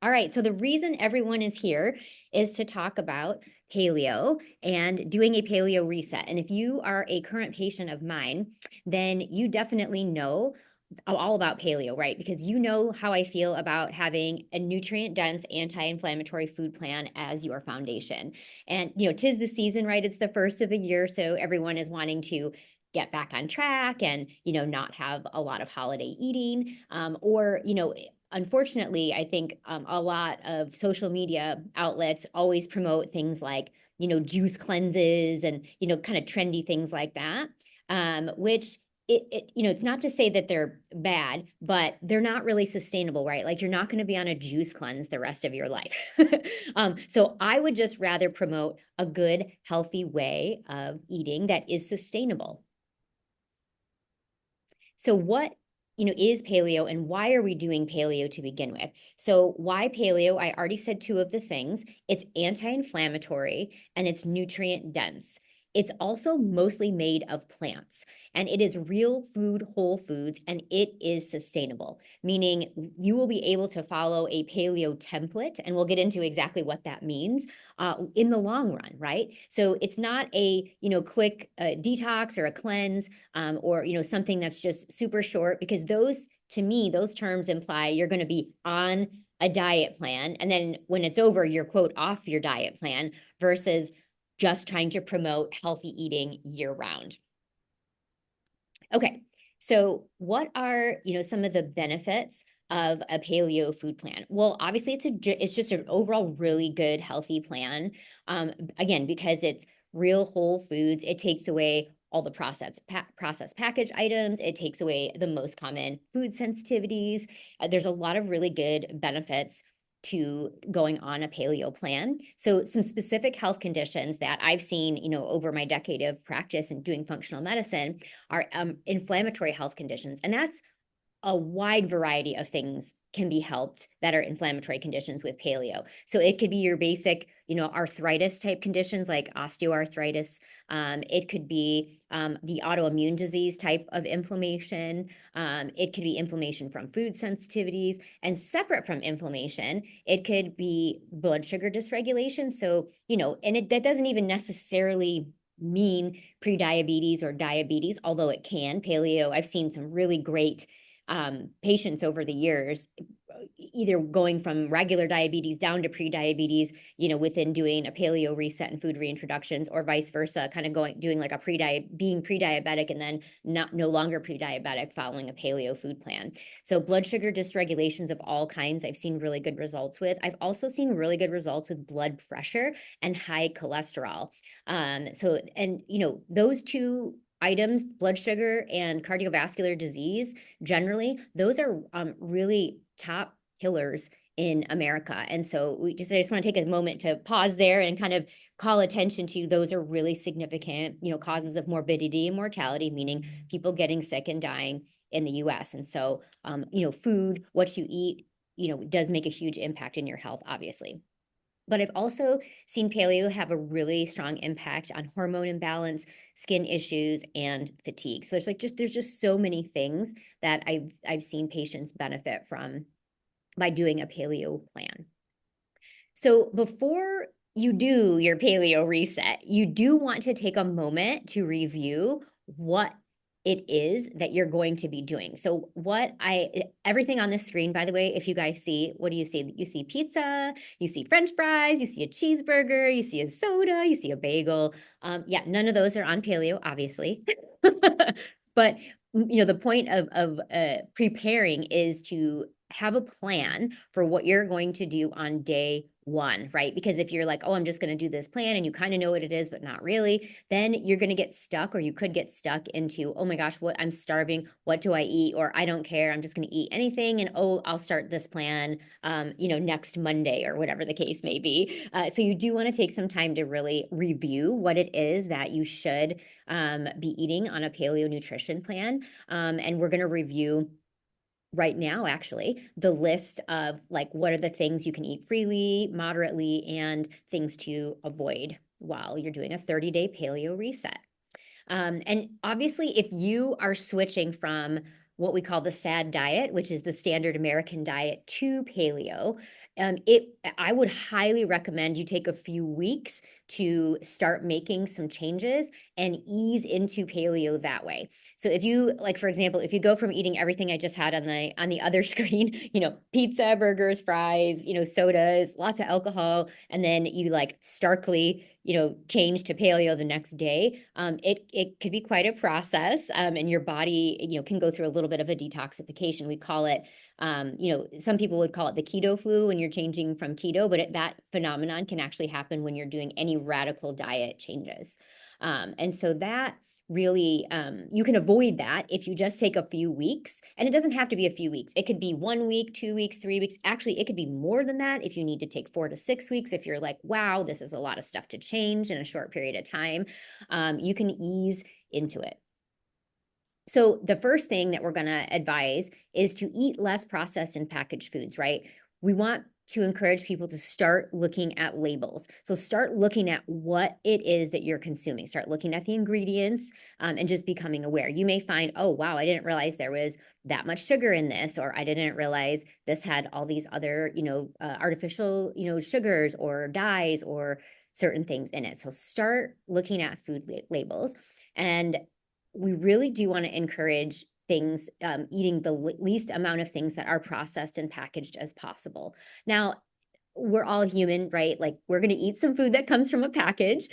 All right, so the reason everyone is here is to talk about paleo and doing a paleo reset. And if you are a current patient of mine, then you definitely know all about paleo, right? Because you know how I feel about having a nutrient dense anti-inflammatory food plan as your foundation. And, tis the season, right? It's the first of the year. So everyone is wanting to get back on track and, not have a lot of holiday eating or, unfortunately, I think a lot of social media outlets always promote things like, juice cleanses and, kind of trendy things like that, which it's not to say that they're bad, but they're not really sustainable, right? Like you're not going to be on a juice cleanse the rest of your life. So I would just rather promote a good, healthy way of eating that is sustainable. So what is paleo and why are we doing paleo to begin with? So why paleo? I already said two of the things. It's anti-inflammatory and it's nutrient dense. It's also mostly made of plants and it is real food, whole foods, and it is sustainable, meaning you will be able to follow a paleo template, and we'll get into exactly what that means in the long run, right? So it's not a quick detox or a cleanse or something that's just super short, because those, to me, those terms imply you're going to be on a diet plan and then when it's over you're quote off your diet plan versus just trying to promote healthy eating year round. Okay, so what are some of the benefits of a paleo food plan? Well, obviously it's just an overall really good healthy plan. Again, because it's real whole foods, it takes away all the processed package items. It takes away the most common food sensitivities. There's a lot of really good benefits to going on a paleo plan. So some specific health conditions that I've seen, over my decade of practice and doing functional medicine are inflammatory health conditions. And that's a wide variety of things can be helped that are inflammatory conditions with paleo. So it could be your basic, arthritis type conditions like osteoarthritis. It could be the autoimmune disease type of inflammation. It could be inflammation from food sensitivities. And separate from inflammation, it could be blood sugar dysregulation. So, that doesn't even necessarily mean prediabetes or diabetes, although it can. Paleo, I've seen some really great patients over the years, either going from regular diabetes down to pre-diabetes, within doing a paleo reset and food reintroductions, or vice versa, kind of doing like being pre-diabetic and then no longer pre-diabetic following a paleo food plan. So blood sugar dysregulations of all kinds, I've seen really good results with. I've also seen really good results with blood pressure and high cholesterol. Those two items, blood sugar and cardiovascular disease, generally, those are really top killers in America. And so I just want to take a moment to pause there and kind of call attention to those are really significant, causes of morbidity and mortality, meaning people getting sick and dying in the US. And so, food, what you eat, does make a huge impact in your health, obviously. But I've also seen paleo have a really strong impact on hormone imbalance, skin issues, and fatigue. So there's just so many things that I've seen patients benefit from by doing a paleo plan. So before you do your paleo reset, you do want to take a moment to review what it is that you're going to be doing. So everything on the screen, by the way, if you guys see, what do you see? You see pizza, you see French fries, you see a cheeseburger, you see a soda, you see a bagel. Yeah, none of those are on paleo, obviously. But the point of preparing is to have a plan for what you're going to do on day one, right? Because if you're like, oh, I'm just going to do this plan and you kind of know what it is, but not really, then you're going to get stuck, or you could get stuck into, oh my gosh, what, I'm starving. What do I eat? Or I don't care. I'm just going to eat anything. And oh, I'll start this plan, next Monday or whatever the case may be. So you do want to take some time to really review what it is that you should be eating on a paleo nutrition plan. And we're going to review right now, actually, the list of like what are the things you can eat freely, moderately, and things to avoid while you're doing a 30-day paleo reset. And obviously, if you are switching from what we call the SAD diet, which is the standard American diet, to paleo, I would highly recommend you take a few weeks to start making some changes and ease into paleo that way. So if you, like, for example, if you go from eating everything I just had on the other screen, pizza, burgers, fries, sodas, lots of alcohol, and then you like starkly, change to paleo the next day, it could be quite a process, and your body, can go through a little bit of a detoxification. We call it, some people would call it the keto flu when you're changing from keto, but that phenomenon can actually happen when you're doing any radical diet changes. And so that really, you can avoid that if you just take a few weeks. And it doesn't have to be a few weeks. It could be 1 week, 2 weeks, 3 weeks. Actually, it could be more than that if you need to take 4 to 6 weeks. If you're like, wow, this is a lot of stuff to change in a short period of time, you can ease into it. So the first thing that we're going to advise is to eat less processed and packaged foods, right? We want to encourage people to start looking at labels. So start looking at what it is that you're consuming. Start looking at the ingredients, and just becoming aware. You may find, oh, wow, I didn't realize there was that much sugar in this, or I didn't realize this had all these other, artificial, sugars or dyes or certain things in it. So start looking at food labels. And we really do want to encourage things, eating the least amount of things that are processed and packaged as possible. Now, we're all human, right? Like, we're going to eat some food that comes from a package,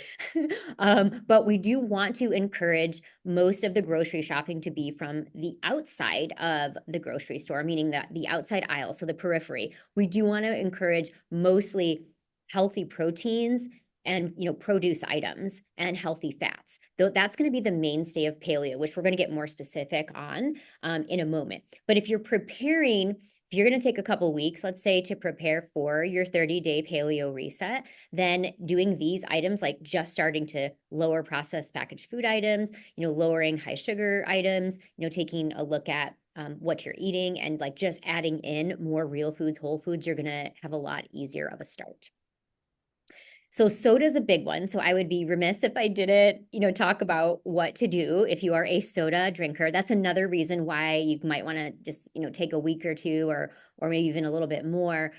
but we do want to encourage most of the grocery shopping to be from the outside of the grocery store, meaning that the outside aisle, so the periphery. We do want to encourage mostly healthy proteins and produce items and healthy fats. Though that's going to be the mainstay of paleo, which we're going to get more specific on in a moment. But if you're preparing, if you're going to take a couple weeks, let's say, to prepare for your 30-day paleo reset, then doing these items, like just starting to lower processed packaged food items, lowering high sugar items, taking a look at what you're eating, and like just adding in more real foods, whole foods, you're going to have a lot easier of a start. So soda is a big one. So I would be remiss if I didn't, talk about what to do if you are a soda drinker. That's another reason why you might want to just, take a week or two, or maybe even a little bit more,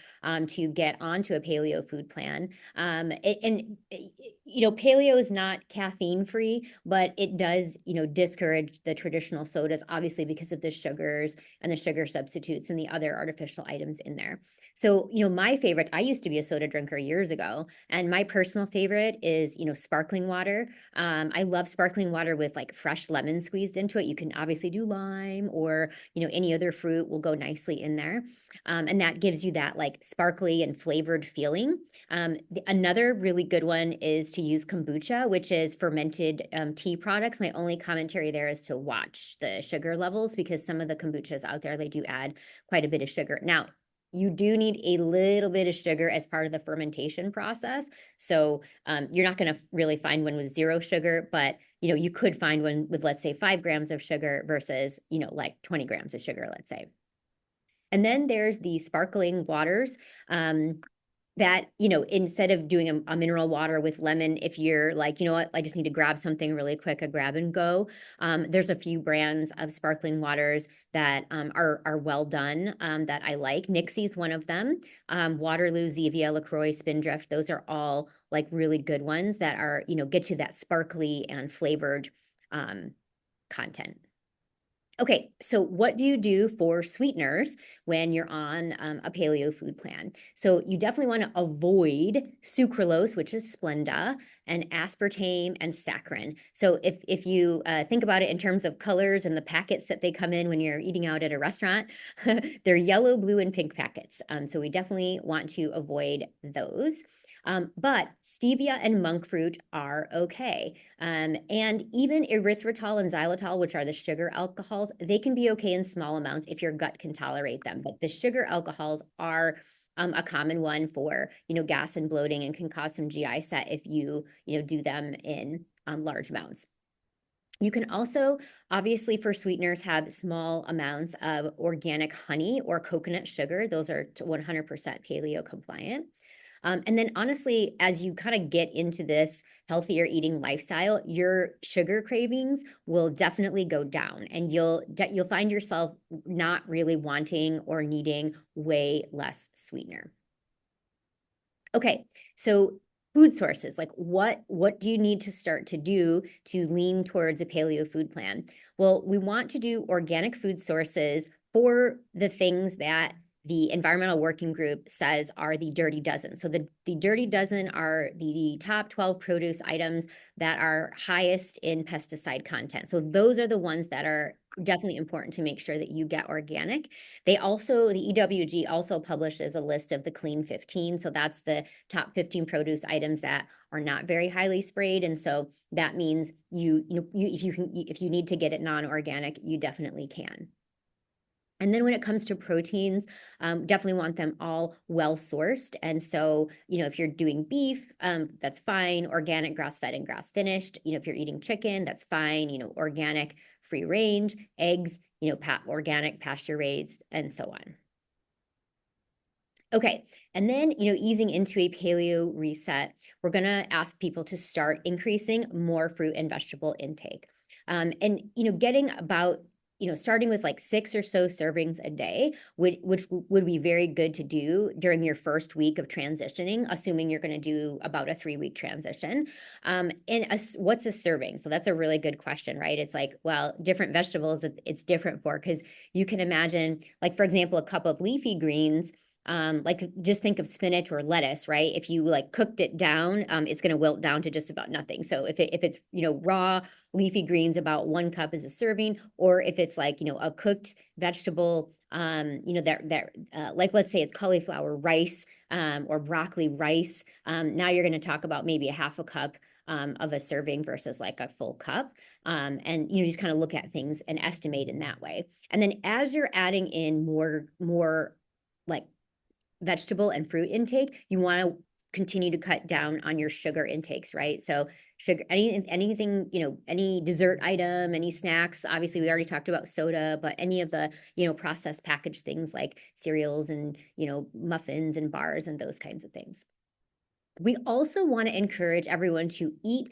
to get onto a paleo food plan. Paleo is not caffeine free, but it does, discourage the traditional sodas, obviously, because of the sugars and the sugar substitutes and the other artificial items in there. So, my favorites, I used to be a soda drinker years ago, and my personal favorite is, sparkling water. I love sparkling water with like fresh lemon squeezed into it. You can obviously do lime, or, any other fruit will go nicely in there. And that gives you that like sparkly and flavored feeling. Another really good one is to use kombucha, which is fermented tea products. My only commentary there is to watch the sugar levels, because some of the kombuchas out there, they do add quite a bit of sugar. Now, you do need a little bit of sugar as part of the fermentation process. So you're not going to really find one with 0 sugar, but you could find one with, let's say, 5 grams of sugar versus, like 20 grams of sugar, let's say. And then there's the sparkling waters, that, instead of doing a mineral water with lemon, if you're like, you know what, I just need to grab something really quick, a grab and go. There's a few brands of sparkling waters that are well done, that I like. Nixie's one of them. Waterloo, Zevia, LaCroix, Spindrift, those are all like really good ones that are, get you that sparkly and flavored content. Okay, so what do you do for sweeteners when you're on a paleo food plan? So you definitely want to avoid sucralose, which is Splenda, and aspartame and saccharin. So if you think about it in terms of colors and the packets that they come in when you're eating out at a restaurant, they're yellow, blue, and pink packets. So we definitely want to avoid those. But stevia and monk fruit are okay. And even erythritol and xylitol, which are the sugar alcohols, they can be okay in small amounts if your gut can tolerate them. But the sugar alcohols are a common one for, gas and bloating, and can cause some GI set if you, do them in large amounts. You can also, obviously, for sweeteners, have small amounts of organic honey or coconut sugar. Those are 100% paleo compliant. And then honestly, as you kind of get into this healthier eating lifestyle, your sugar cravings will definitely go down, and you'll find yourself not really wanting or needing way less sweetener. Okay, so food sources, like what do you need to start to do to lean towards a paleo food plan? Well, we want to do organic food sources for the things that the environmental working group says are the dirty dozen. So the dirty dozen are the top 12 produce items that are highest in pesticide content. So those are the ones that are definitely important to make sure that you get organic. The EWG also publishes a list of the clean 15. So that's the top 15 produce items that are not very highly sprayed. And so that means if you need to get it non-organic, you definitely can. And then when it comes to proteins, definitely want them all well sourced. And so, if you're doing beef, that's fine. Organic, grass-fed, and grass-finished. If you're eating chicken, that's fine. Organic, free range, eggs, organic, pasture raised, and so on. Okay, and then, easing into a paleo reset, we're gonna ask people to start increasing more fruit and vegetable intake. And, getting about, starting with like 6 or so servings a day, which would be very good to do during your first week of transitioning, assuming you're gonna do about a 3-week transition. What's a serving? So that's a really good question, right? It's like, well, different vegetables, it's different for, because you can imagine, like, for example, a cup of leafy greens, like just think of spinach or lettuce, right? If you like cooked it down, it's going to wilt down to just about nothing. So if it's raw leafy greens, about 1 cup is a serving, or if it's like a cooked vegetable, like let's say it's cauliflower rice, or broccoli rice. Now you're going to talk about maybe a half a cup of a serving versus like a full cup. And just kind of look at things and estimate in that way. And then as you're adding in more like vegetable and fruit intake, you want to continue to cut down on your sugar intakes, right? So sugar, anything, any dessert item, any snacks. Obviously, we already talked about soda, but any of the, processed packaged things like cereals and, muffins and bars and those kinds of things. We also want to encourage everyone to eat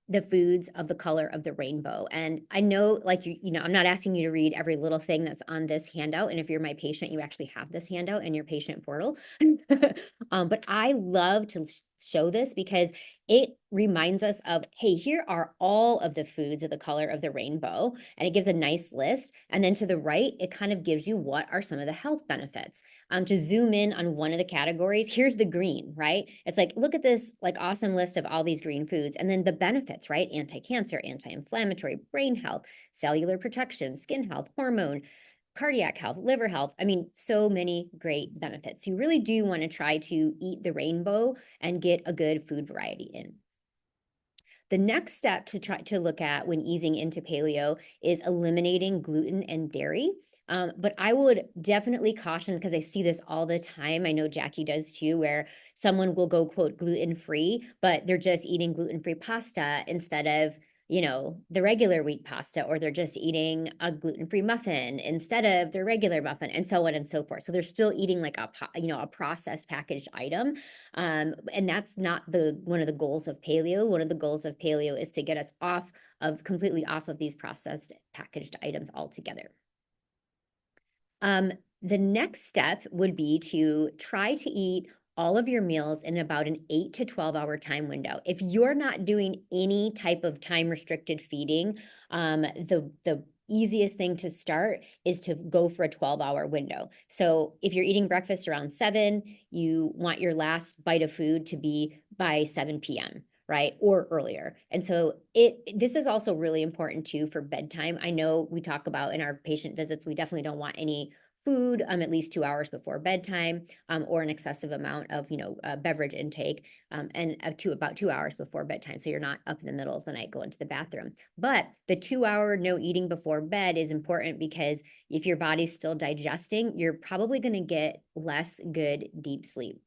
the foods of the color of the rainbow. And I know, like, I'm not asking you to read every little thing that's on this handout. And if you're my patient, you actually have this handout in your patient portal. But I love to show this because it reminds us of, hey, here are all of the foods of the color of the rainbow. And it gives a nice list. And then to the right, it kind of gives you what are some of the health benefits. To zoom in on one of the categories, here's the green, right? It's like, look at this like awesome list of all these green foods. And then the benefits, right? Anti-cancer, anti-inflammatory, brain health, cellular protection, skin health, hormone, cardiac health, liver health. I mean, so many great benefits. You really do want to try to eat the rainbow and get a good food variety in. The next step to try to look at when easing into paleo is eliminating gluten and dairy. But I would definitely caution, because I see this all the time. I know Jackie does too, where someone will go, quote, gluten-free, but they're just eating gluten-free pasta instead of the regular wheat pasta, or they're just eating a gluten-free muffin instead of their regular muffin, and so on and so forth. So they're still eating like a processed packaged item. And that's not one of the goals of paleo. One of the goals of paleo is to get us completely off of these processed packaged items altogether. The next step would be to try to eat all of your meals in about an 8 to 12 hour time window. If you're not doing any type of time restricted feeding, the easiest thing to start is to go for a 12-hour window. So if you're eating breakfast around 7, you want your last bite of food to be by 7 p.m., right? Or earlier. And so this is also really important too for bedtime. I know we talk about in our patient visits, we definitely don't want any food at least 2 hours before bedtime, or an excessive amount of beverage intake, and to about 2 hours before bedtime, so you're not up in the middle of the night going to the bathroom. But the 2-hour no eating before bed is important, because if your body's still digesting, you're probably going to get less good deep sleep.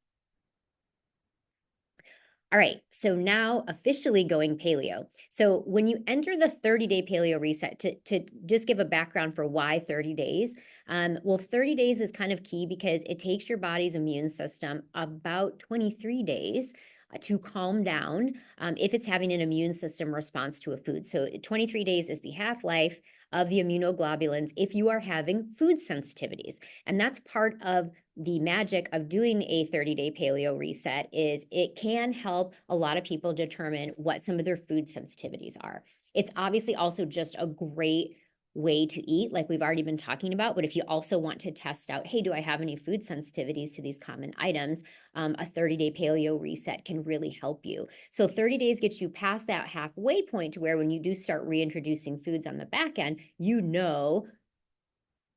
All right, so now officially going paleo. So when you enter the 30-day paleo reset, to just give a background for why 30 days, well, 30 days is kind of key because it takes your body's immune system about 23 days to calm down if it's having an immune system response to a food. So 23 days is the half-life of the immunoglobulins if you are having food sensitivities. And that's part of the magic of doing a 30-day paleo reset is it can help a lot of people determine what some of their food sensitivities are. It's obviously also just a great way to eat, like we've already been talking about. But if you also want to test out, hey, do I have any food sensitivities to these common items? A 30-day paleo reset can really help you. So 30 days gets you past that halfway point to where when you do start reintroducing foods on the back end, you know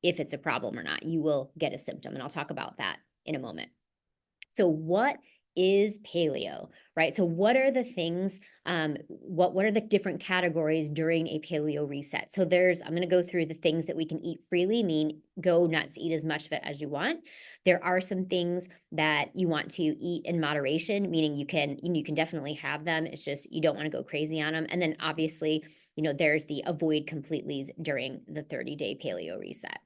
if it's a problem or not. You will get a symptom, and I'll talk about that in a moment. So what is paleo, right? So what are the things, what are the different categories during a paleo reset? So I'm going to go through the things that we can eat freely, mean go nuts, eat as much of it as you want. There are some things that you want to eat in moderation, meaning you can definitely have them. It's just you don't want to go crazy on them. And then obviously, there's the avoid completely's during the 30-day paleo reset.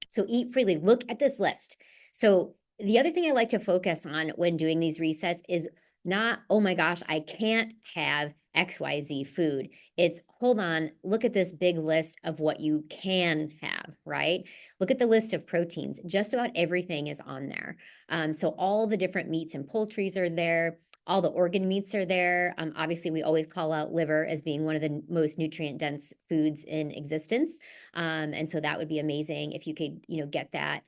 So eat freely. Look at this list. So the other thing I like to focus on when doing these resets is not, oh my gosh, I can't have XYZ food. It's, hold on, look at this big list of what you can have, right? Look at the list of proteins. Just about everything is on there. So all the different meats and poultries are there. All the organ meats are there. Obviously, we always call out liver as being one of the most nutrient dense foods in existence. And so that would be amazing if you could, get that,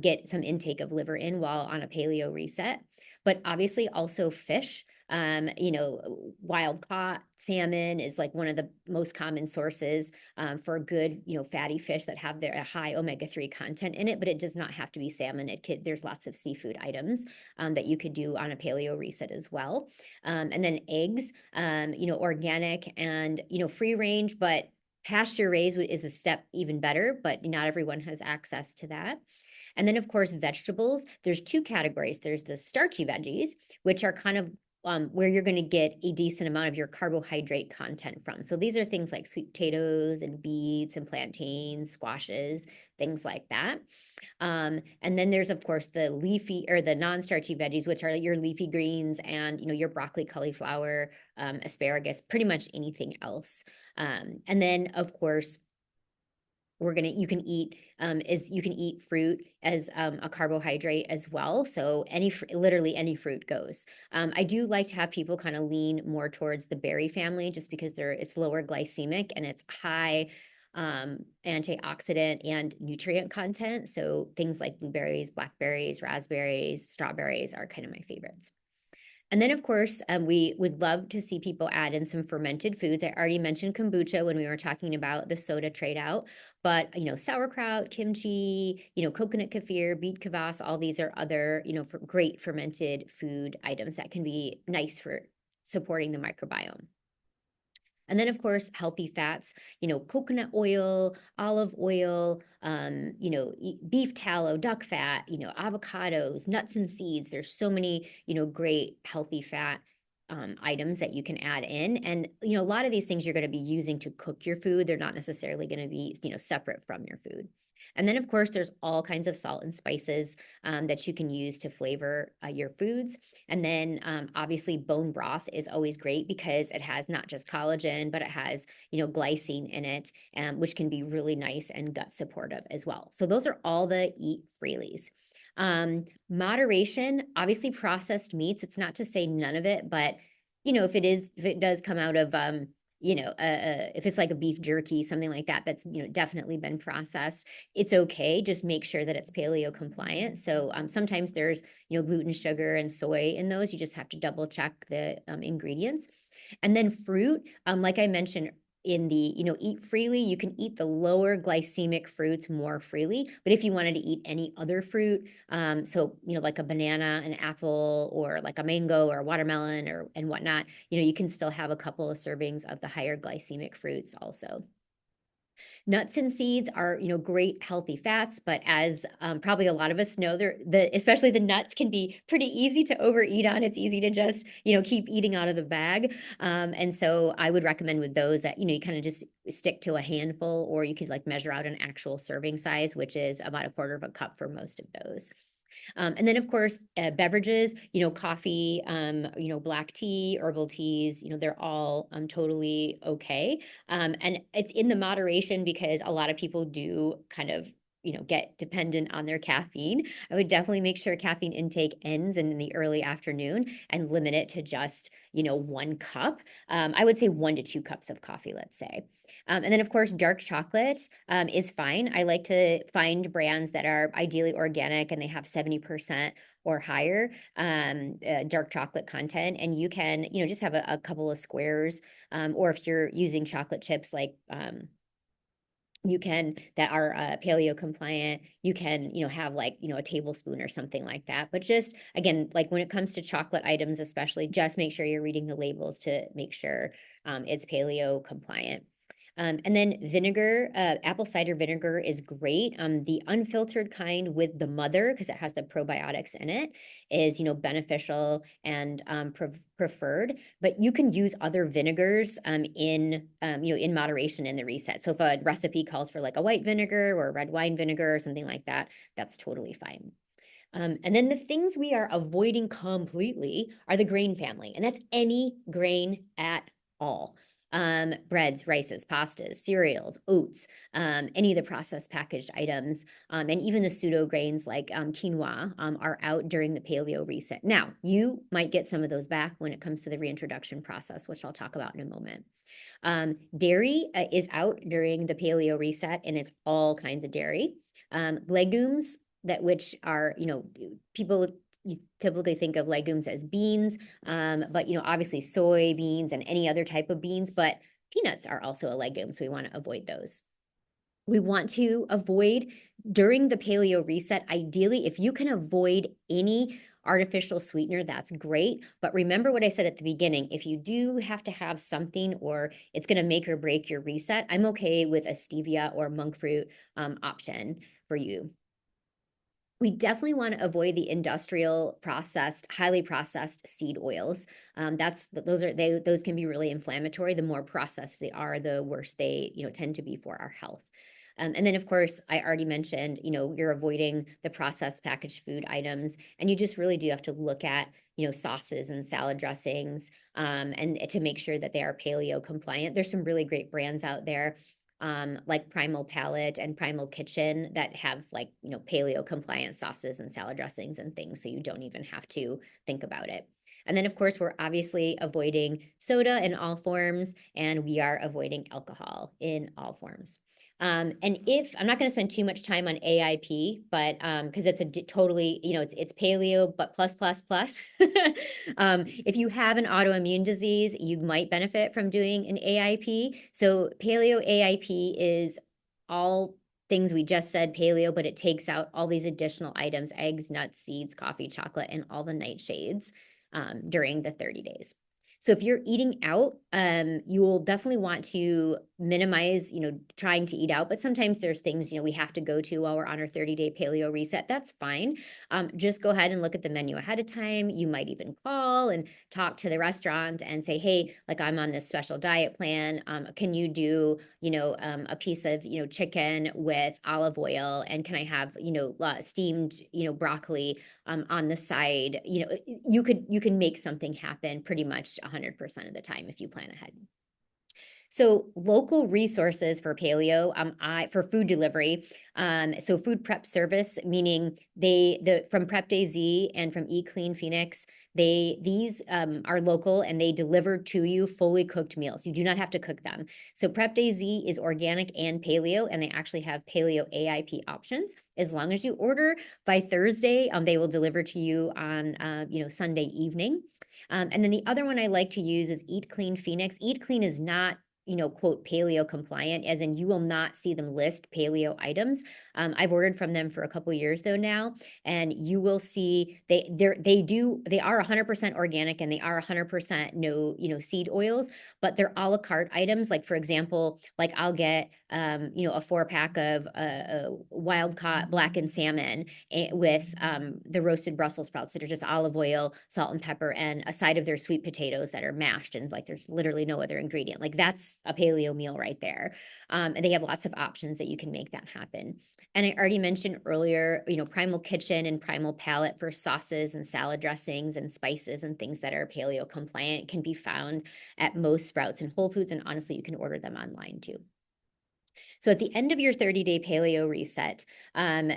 get some intake of liver in while on a paleo reset. But obviously also fish. Wild caught salmon is like one of the most common sources for good, fatty fish that have their high omega-3 content in it, but it does not have to be salmon. There's lots of seafood items that you could do on a paleo reset as well. And then eggs, organic and, free range, but pasture raised is a step even better, but not everyone has access to that. And then, of course, vegetables. There's two categories. There's the starchy veggies, which are kind of where you're going to get a decent amount of your carbohydrate content from. So these are things like sweet potatoes and beets and plantains, squashes, things like that. And then there's, of course, the leafy or the non-starchy veggies, which are your leafy greens and, your broccoli, cauliflower, asparagus, pretty much anything else. And then, of course, you can eat fruit as a carbohydrate as well. So literally any fruit goes. I do like to have people kind of lean more towards the berry family just because it's lower glycemic and it's high antioxidant and nutrient content. So things like blueberries, blackberries, raspberries, strawberries are kind of my favorites. And then, of course, we would love to see people add in some fermented foods. I already mentioned kombucha when we were talking about the soda trade out, but, sauerkraut, kimchi, coconut kefir, beet kvass, all these are other, great fermented food items that can be nice for supporting the microbiome. And then, of course, healthy fats, coconut oil, olive oil, beef tallow, duck fat, avocados, nuts and seeds. There's so many, great healthy fat items that you can add in. And, a lot of these things you're going to be using to cook your food. They're not necessarily going to be, separate from your food. And then, of course, there's all kinds of salt and spices that you can use to flavor your foods. And then, obviously, bone broth is always great because it has not just collagen, but it has, glycine in it, which can be really nice and gut supportive as well. So those are all the eat freelies. Moderation, obviously, processed meats. It's not to say none of it, but if it does come out of if it's like a beef jerky, something like that, that's, definitely been processed, it's okay. Just make sure that it's paleo compliant. So sometimes there's, gluten, sugar, and soy in those. You just have to double check the ingredients. And then fruit, like I mentioned in the, eat freely, you can eat the lower glycemic fruits more freely. But if you wanted to eat any other fruit, so, like a banana, an apple, or like a mango or a watermelon and whatnot, you can still have a couple of servings of the higher glycemic fruits also. Nuts and seeds are, great healthy fats, but as probably a lot of us know, especially the nuts can be pretty easy to overeat on. It's easy to just, keep eating out of the bag. And so I would recommend with those that, you kind of just stick to a handful, or you could like measure out an actual serving size, which is about a quarter of a cup for most of those. And then, of course, beverages, coffee, black tea, herbal teas, they're all totally okay. And it's in the moderation because a lot of people do kind of get dependent on their caffeine. I would definitely make sure caffeine intake ends in the early afternoon and limit it to just, 1 cup. I would say 1 to 2 cups of coffee, let's say. And then, of course, dark chocolate is fine. I like to find brands that are ideally organic and they have 70% or higher dark chocolate content. And you can, just have a couple of squares. Or if you're using chocolate chips like you can that are paleo compliant, you can have like a tablespoon or something like that. But just again, like when it comes to chocolate items especially, just make sure you're reading the labels to make sure it's paleo compliant. And then vinegar, apple cider vinegar is great. The unfiltered kind with the mother, because it has the probiotics in it, is beneficial and preferred. But you can use other vinegars in moderation in the reset. So if a recipe calls for like a white vinegar or a red wine vinegar or something like that, that's totally fine. And then the things we are avoiding completely are the grain family, and that's any grain at all. Breads, rices, pastas, cereals, oats, any of the processed packaged items, and even the pseudo grains like quinoa are out during the paleo reset. Now, you might get some of those back when it comes to the reintroduction process, which I'll talk about in a moment. Dairy is out during the paleo reset, and it's all kinds of dairy. Legumes, which are, people you typically think of legumes as beans, but obviously soybeans and any other type of beans, but peanuts are also a legume, so we want to avoid those. We want to avoid during the paleo reset, ideally, if you can avoid any artificial sweetener, that's great. But remember what I said at the beginning, if you do have to have something or it's going to make or break your reset, I'm okay with a stevia or monk fruit option for you. We definitely want to avoid the industrial processed, highly processed seed oils. Those can be really inflammatory. The more processed they are, the worse they tend to be for our health. And then, of course, I already mentioned, you're avoiding the processed packaged food items, and you just really do have to look at, sauces and salad dressings, and to make sure that they are paleo compliant. There's some really great brands out there, like Primal Palette and Primal Kitchen that have like, paleo compliant sauces and salad dressings and things, so you don't even have to think about it. And then, of course, we're obviously avoiding soda in all forms, and we are avoiding alcohol in all forms. And if I'm not going to spend too much time on AIP, but because it's totally, it's paleo, but plus, plus, plus. If you have an autoimmune disease, you might benefit from doing an AIP. So paleo AIP is all things we just said paleo, but it takes out all these additional items: eggs, nuts, seeds, coffee, chocolate, and all the nightshades during the 30 days. So if you're eating out, you will definitely want to minimize, trying to eat out. But sometimes there's things, we have to go to while we're on our 30-day paleo reset. That's fine. Just go ahead and look at the menu ahead of time. You might even call and talk to the restaurant and say, hey, like I'm on this special diet plan. Can you do, a piece of, chicken with olive oil? And can I have, steamed, broccoli on the side? You can make something happen pretty much 100% of the time if you plan ahead. So local resources for paleo, for food delivery. So food prep service, meaning from Prep Day Z and from Eat Clean Phoenix, these are local and they deliver to you fully cooked meals. You do not have to cook them. So Prep Day Z is organic and paleo, and they actually have paleo AIP options. As long as you order by Thursday, they will deliver to you on Sunday evening. And then the other one I like to use is Eat Clean Phoenix. Eat Clean is not quote, paleo compliant, as in you will not see them list paleo items. I've ordered from them for a couple years though now, and you will see they are 100% organic and they are 100% no, seed oils, but they're a la carte items. Like for example, like I'll get a 4-pack of wild caught blackened salmon with the roasted Brussels sprouts that are just olive oil, salt and pepper, and a side of their sweet potatoes that are mashed, and like there's literally no other ingredient. Like that's a paleo meal right there. And they have lots of options that you can make that happen. And I already mentioned earlier, Primal Kitchen and Primal Palette for sauces and salad dressings and spices and things that are paleo compliant can be found at most Sprouts and Whole Foods. And honestly, you can order them online too. So at the end of your 30-day paleo reset, all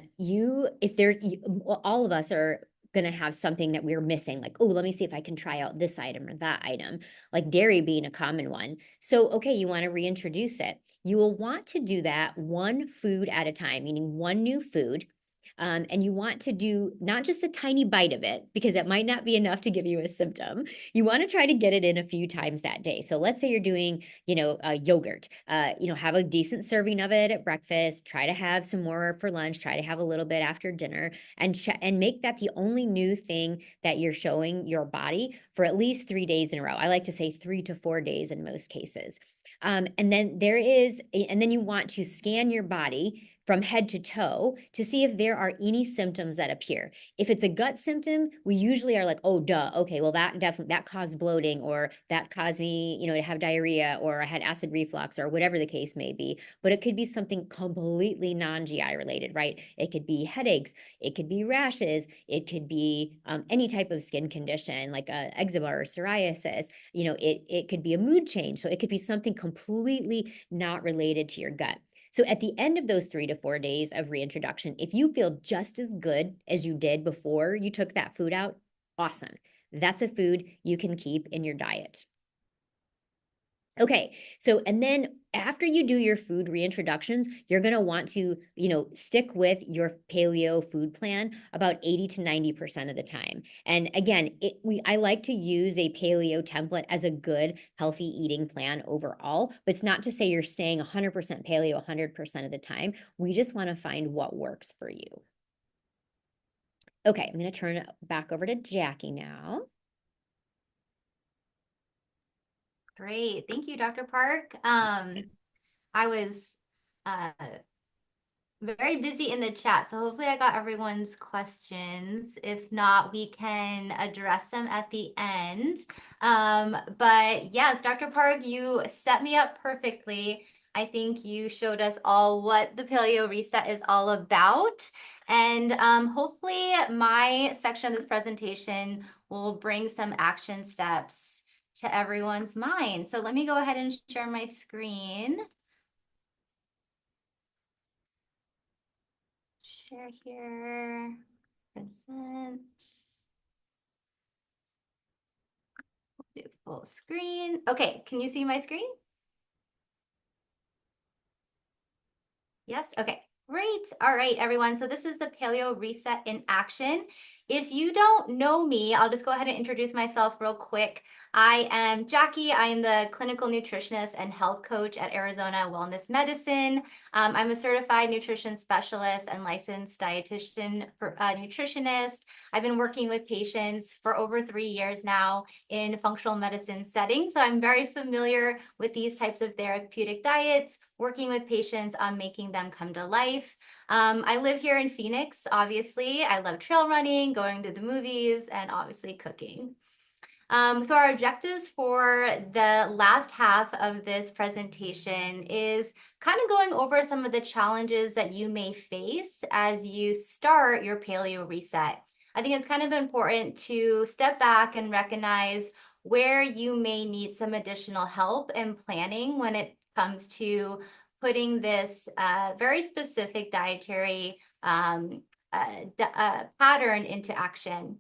of us are going to have something that we're missing, like, oh, let me see if I can try out this item or that item, like dairy being a common one. So, okay, you want to reintroduce it. You will want to do that one food at a time, meaning one new food. And you want to do not just a tiny bite of it, because it might not be enough to give you a symptom. You want to try to get it in a few times that day. So let's say you're doing, yogurt, have a decent serving of it at breakfast, try to have some more for lunch, try to have a little bit after dinner, and make that the only new thing that you're showing your body for at least 3 days in a row. I like to say 3 to 4 days in most cases. And then you want to scan your body from head to toe to see if there are any symptoms that appear. If it's a gut symptom, we usually are like, oh, duh, okay, well, that caused bloating, or that caused me, to have diarrhea, or I had acid reflux, or whatever the case may be. But it could be something completely non-GI related, right? It could be headaches, it could be rashes, it could be any type of skin condition like eczema or psoriasis. It could be a mood change. So it could be something completely not related to your gut. So at the end of those 3 to 4 days of reintroduction, if you feel just as good as you did before you took that food out, awesome. That's a food you can keep in your diet. Okay, so and then after you do your food reintroductions, you're going to want to, stick with your paleo food plan about 80 to 90% of the time. And again, I like to use a paleo template as a good, healthy eating plan overall, but it's not to say you're staying 100% paleo 100% of the time. We just want to find what works for you. Okay, I'm going to turn it back over to Jackie now. Great. Thank you, Dr. Park. I was very busy in the chat, so hopefully I got everyone's questions. If not, we can address them at the end. But yes, Dr. Park, you set me up perfectly. I think you showed us all what the Paleo Reset is all about. And hopefully my section of this presentation will bring some action steps to everyone's mind. So let me go ahead and share my screen. Share here, present. Do full screen. Okay, can you see my screen? Yes, okay, great. All right, everyone. So this is the Paleo Reset in action. If you don't know me, I'll just go ahead and introduce myself real quick. I am Jackie. I am the clinical nutritionist and health coach at Arizona Wellness Medicine. I'm a certified nutrition specialist and licensed dietitian nutritionist. I've been working with patients for over 3 years now in functional medicine settings. So I'm very familiar with these types of therapeutic diets, working with patients on making them come to life. I live here in Phoenix, obviously. I love trail running, going to the movies, and obviously cooking. So our objectives for the last half of this presentation is kind of going over some of the challenges that you may face as you start your Paleo Reset. I think it's kind of important to step back and recognize where you may need some additional help and planning when it comes to putting this very specific dietary pattern into action.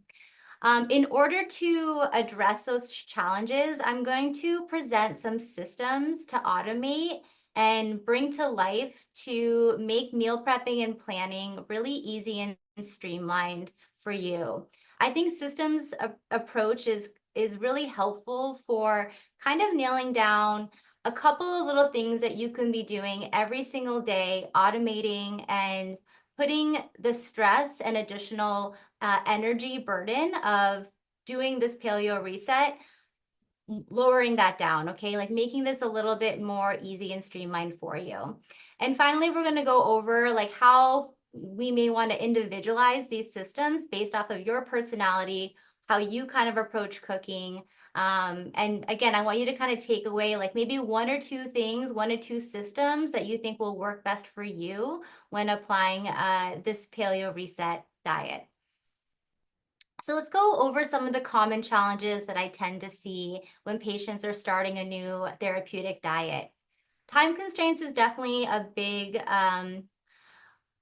In order to address those challenges, I'm going to present some systems to automate and bring to life to make meal prepping and planning really easy and streamlined for you. I think systems approach is really helpful for kind of nailing down a couple of little things that you can be doing every single day, automating and putting the stress and additional energy burden of doing this paleo reset, lowering that down, okay? Like making this a little bit more easy and streamlined for you. And finally, we're gonna go over like how we may want to individualize these systems based off of your personality, how you kind of approach cooking. And again, I want you to kind of take away like maybe one or two things, one or two systems that you think will work best for you when applying this paleo reset diet. So let's go over some of the common challenges that I tend to see when patients are starting a new therapeutic diet. Time constraints is definitely a big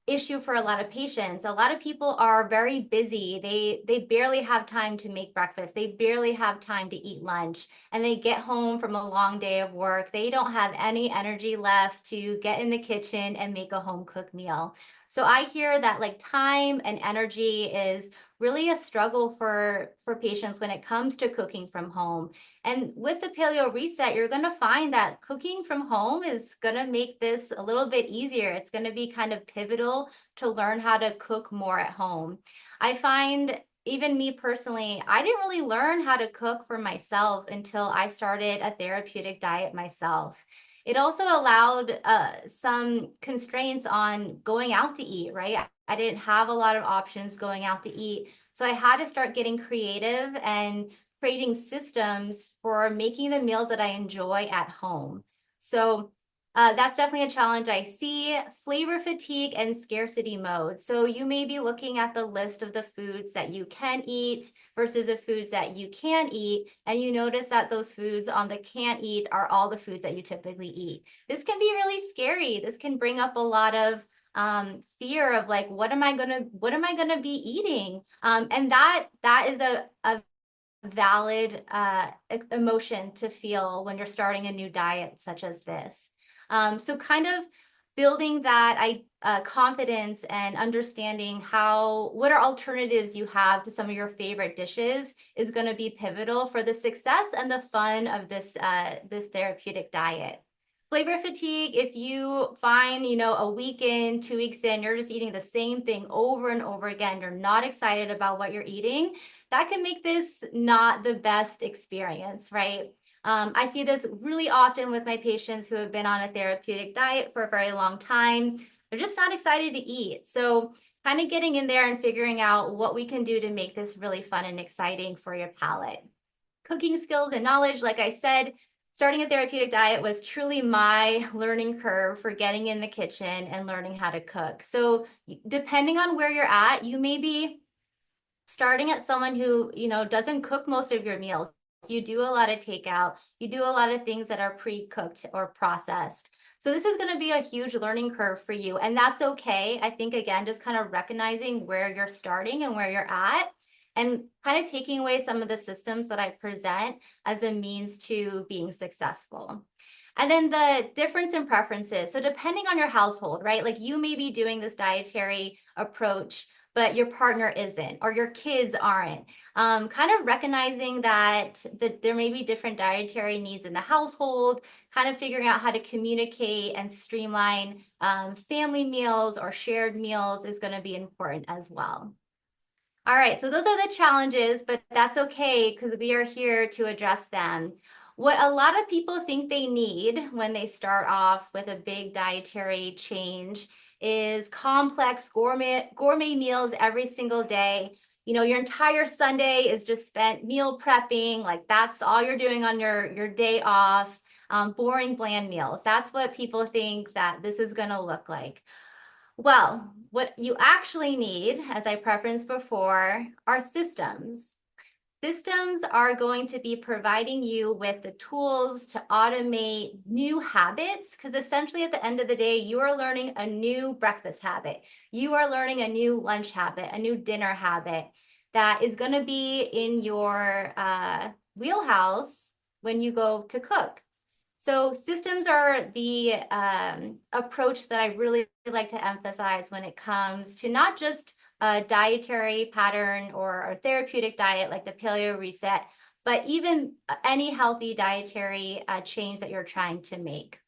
issue for a lot of patients. A lot of people are very busy. They barely have time to make breakfast. They barely have time to eat lunch, and they get home from a long day of work. They don't have any energy left to get in the kitchen and make a home cooked meal. So I hear that like time and energy is really a struggle for patients when it comes to cooking from home. And with the paleo reset, you're going to find that cooking from home is going to make this a little bit easier. It's going to be kind of pivotal to learn how to cook more at home. I find even me personally, I didn't really learn how to cook for myself until I started a therapeutic diet myself. It also allowed some constraints on going out to eat, right? I didn't have a lot of options going out to eat. So I had to start getting creative and creating systems for making the meals that I enjoy at home. So that's definitely a challenge I see. Flavor fatigue and scarcity mode. So you may be looking at the list of the foods that you can eat versus the foods that you can eat, and you notice that those foods on the can't eat are all the foods that you typically eat. This can be really scary. This can bring up a lot of fear of like, what am I gonna be eating? And that is a valid emotion to feel when you're starting a new diet such as this. So kind of building that confidence and understanding what are alternatives you have to some of your favorite dishes is going to be pivotal for the success and the fun of this therapeutic diet. Flavor fatigue, if you find, a week in, 2 weeks in, you're just eating the same thing over and over again, you're not excited about what you're eating, that can make this not the best experience, right? I see this really often with my patients who have been on a therapeutic diet for a very long time. They're just not excited to eat. So kind of getting in there and figuring out what we can do to make this really fun and exciting for your palate. Cooking skills and knowledge, like I said, starting a therapeutic diet was truly my learning curve for getting in the kitchen and learning how to cook. So depending on where you're at, you may be starting at someone who, doesn't cook most of your meals. You do a lot of takeout. You do a lot of things that are pre-cooked or processed. So this is going to be a huge learning curve for you, and that's okay. I think, again, just kind of recognizing where you're starting and where you're at, and kind of taking away some of the systems that I present as a means to being successful. And then the difference in preferences. So depending on your household, right? Like you may be doing this dietary approach, but your partner isn't, or your kids aren't. Kind of recognizing that there may be different dietary needs in the household, kind of figuring out how to communicate and streamline family meals or shared meals is going to be important as well. All right, so those are the challenges, but that's okay because we are here to address them. What a lot of people think they need when they start off with a big dietary change is complex gourmet meals every single day. Your entire Sunday is just spent meal prepping, like that's all you're doing on your day off. Boring, bland meals. That's what people think that this is going to look like. Well, what you actually need, as I preferenced before, are systems. Systems are going to be providing you with the tools to automate new habits, because essentially at the end of the day, you are learning a new breakfast habit. You are learning a new lunch habit, a new dinner habit that is going to be in your wheelhouse when you go to cook. So systems are the approach that I really like to emphasize when it comes to not just a dietary pattern or a therapeutic diet like the Paleo Reset, but even any healthy dietary change that you're trying to make.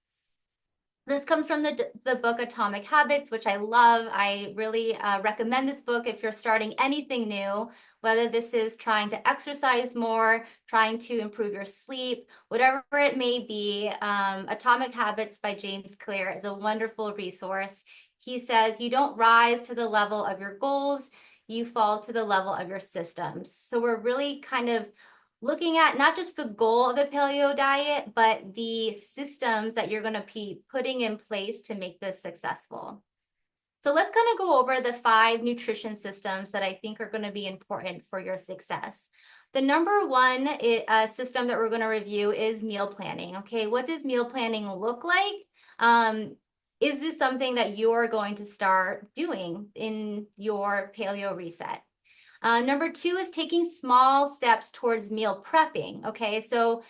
This comes from the book Atomic Habits, which I love. I really recommend this book if you're starting anything new, whether this is trying to exercise more, trying to improve your sleep, whatever it may be. Atomic Habits by James Clear is a wonderful resource. He says, you don't rise to the level of your goals, you fall to the level of your systems. So we're really kind of looking at not just the goal of the paleo diet, but the systems that you're going to be putting in place to make this successful. So let's kind of go over the 5 nutrition systems that I think are going to be important for your success. The number one system that we're going to review is meal planning. Okay, what does meal planning look like? Is this something that you're going to start doing in your paleo reset? Number 2 is taking small steps towards meal prepping. Okay, so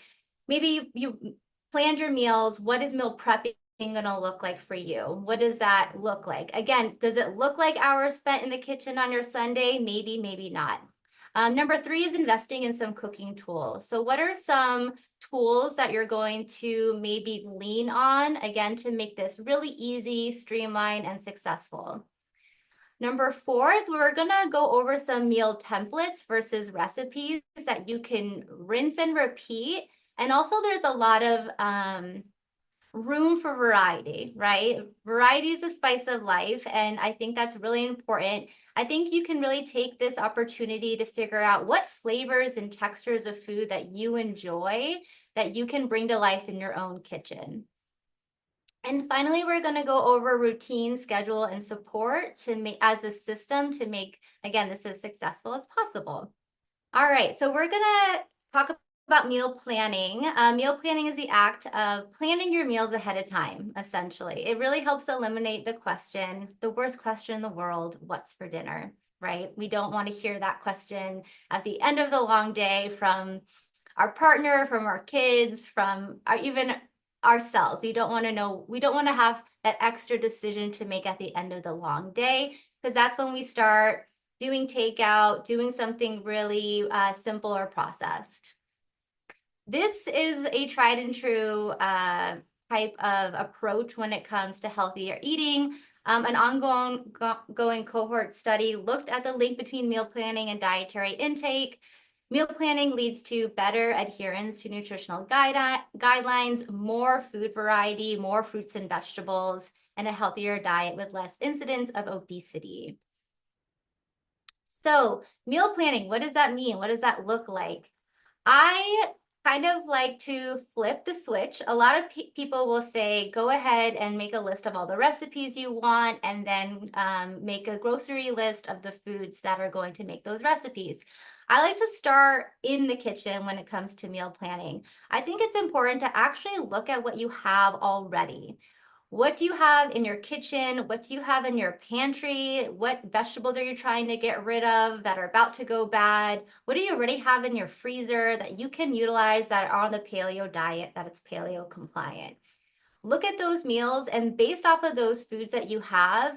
maybe you planned your meals. What is meal prepping going to look like for you? What does that look like? Again, does it look like hours spent in the kitchen on your Sunday? Maybe, maybe not. Number 3 is investing in some cooking tools. So what are some tools that you're going to maybe lean on, again, to make this really easy, streamlined, and successful? Number 4 is we're gonna go over some meal templates versus recipes that you can rinse and repeat. And also there's a lot of room for variety, right? Variety is the spice of life, and I think that's really important. I think you can really take this opportunity to figure out what flavors and textures of food that you enjoy that you can bring to life in your own kitchen. And finally, we're going to go over routine, schedule, and support to make as a system to make, again, this as successful as possible. All right, so we're going to talk about meal planning. Meal planning is the act of planning your meals ahead of time, essentially. It really helps eliminate the question, the worst question in the world, what's for dinner, right? We don't want to hear that question at the end of the long day from our partner, from our kids, from our, even ourselves. We don't want to know, we don't want to have that extra decision to make at the end of the long day, because that's when we start doing takeout, doing something really simple or processed. This is a tried and true type of approach when it comes to healthier eating. An ongoing cohort study looked at the link between meal planning and dietary intake. Meal planning leads to better adherence to nutritional guidelines, more food variety, more fruits and vegetables, and a healthier diet with less incidence of obesity. So meal planning, what does that mean? What does that look like? I kind of like to flip the switch. A lot of people will say, go ahead and make a list of all the recipes you want, and then make a grocery list of the foods that are going to make those recipes. I like to start in the kitchen when it comes to meal planning. I think it's important to actually look at what you have already. What do you have in your kitchen? What do you have in your pantry? What vegetables are you trying to get rid of that are about to go bad? What do you already have in your freezer that you can utilize that are on the paleo diet, that it's paleo compliant? Look at those meals, and based off of those foods that you have,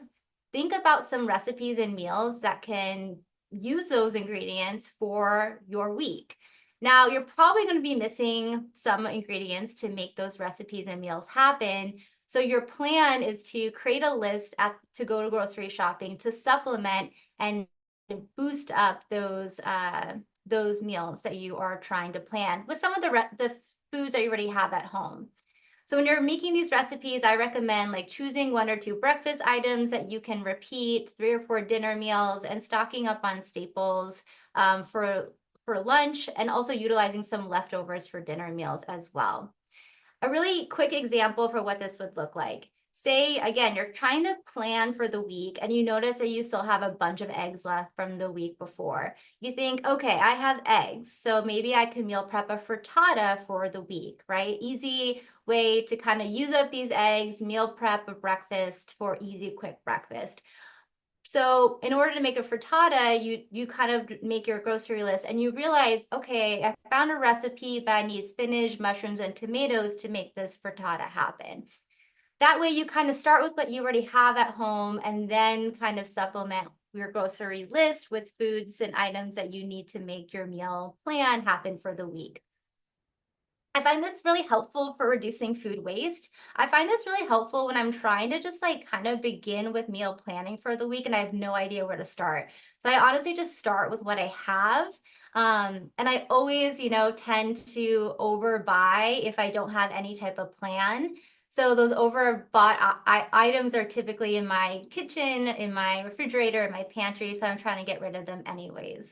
think about some recipes and meals that can use those ingredients for your week. Now, you're probably going to be missing some ingredients to make those recipes and meals happen. So your plan is to create a list to go to grocery shopping to supplement and boost up those meals that you are trying to plan with some of the foods that you already have at home. So when you're making these recipes, I recommend like choosing 1 or 2 breakfast items that you can repeat, 3 or 4 dinner meals, and stocking up on staples for lunch, and also utilizing some leftovers for dinner meals as well. A really quick example for what this would look like. Say, again, you're trying to plan for the week and you notice that you still have a bunch of eggs left from the week before. You think, okay, I have eggs, so maybe I can meal prep a frittata for the week, right? Easy way to kind of use up these eggs, meal prep a breakfast for easy, quick breakfast. So in order to make a frittata, you kind of make your grocery list and you realize, okay, I found a recipe, but I need spinach, mushrooms, and tomatoes to make this frittata happen. That way you kind of start with what you already have at home and then kind of supplement your grocery list with foods and items that you need to make your meal plan happen for the week. I find this really helpful for reducing food waste. I find this really helpful when I'm trying to just like kind of begin with meal planning for the week and I have no idea where to start. So I honestly just start with what I have. And I always, tend to overbuy if I don't have any type of plan. So those overbought items are typically in my kitchen, in my refrigerator, in my pantry. So I'm trying to get rid of them anyways.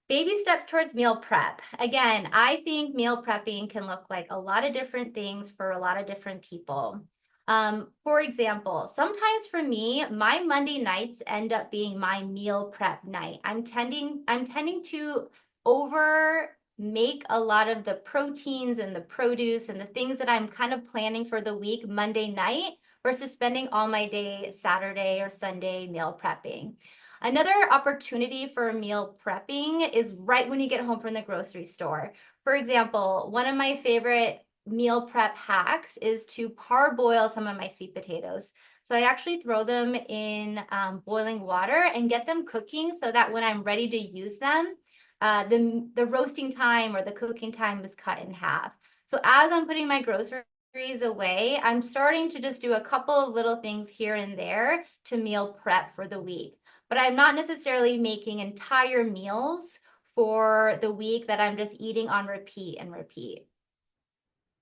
Baby steps towards meal prep. Again, I think meal prepping can look like a lot of different things for a lot of different people. For example, sometimes for me, my Monday nights end up being my meal prep night. I'm tending to over make a lot of the proteins and the produce and the things that I'm kind of planning for the week Monday night versus spending all my day Saturday or Sunday meal prepping. Another opportunity for meal prepping is right when you get home from the grocery store. For example, one of my favorite meal prep hacks is to parboil some of my sweet potatoes. So I actually throw them in boiling water and get them cooking so that when I'm ready to use them, the roasting time or the cooking time is cut in half. So as I'm putting my groceries away, I'm starting to just do a couple of little things here and there to meal prep for the week. But I'm not necessarily making entire meals for the week that I'm just eating on repeat and repeat.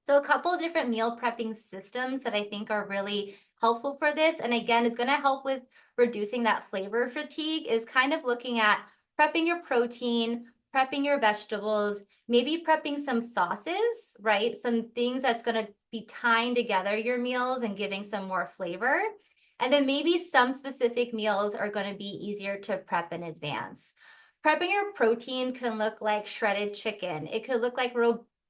So a couple of different meal prepping systems that I think are really helpful for this, and again, is going to help with reducing that flavor fatigue, is kind of looking at prepping your protein, prepping your vegetables, maybe prepping some sauces, right? Some things that's going to be tying together your meals and giving some more flavor. And then maybe some specific meals are going to be easier to prep in advance. Prepping your protein can look like shredded chicken. It could look like